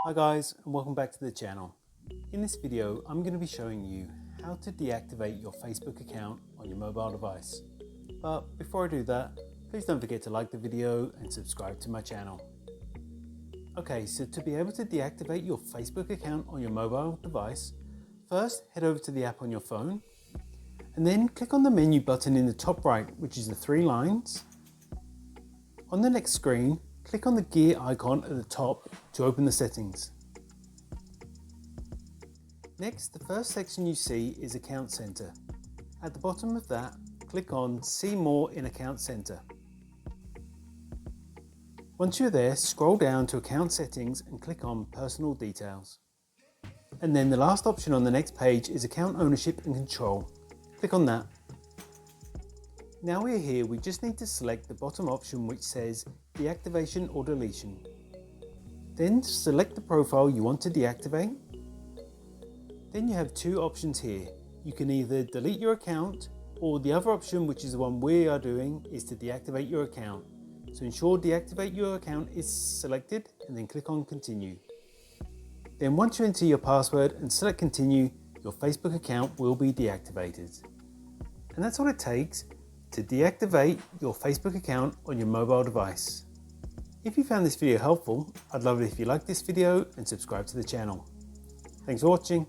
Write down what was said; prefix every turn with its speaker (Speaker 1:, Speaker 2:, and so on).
Speaker 1: Hi guys, and welcome back to the channel. In this video I'm going to be showing you how to deactivate your Facebook account on your mobile device. But before I do that, please don't forget to like the video and subscribe to my channel. Okay, so to be able to deactivate your Facebook account on your mobile device, first head over to the app on your phone and then click on the menu button in the top right, which is the three lines. On the next screen, click on the gear icon at the top to open the settings. Next, the first section you see is Account Center. At the bottom of that, click on See More in Account Center. Once you're there, scroll down to Account Settings and click on Personal Details. And then the last option on the next page is Account Ownership and Control. Click on that. Now we're here, we just need to select the bottom option which says Deactivation or Deletion. Then select the profile you want to deactivate. Then you have two options here. You can either delete your account, or the other option, which is the one we are doing, is to deactivate your account. So ensure deactivate your account is selected and then click on continue. Then once you enter your password and select continue, your Facebook account will be deactivated. And that's all it takes to deactivate your Facebook account on your mobile device. If you found this video helpful, I'd love it if you liked this video and subscribe to the channel. Thanks for watching.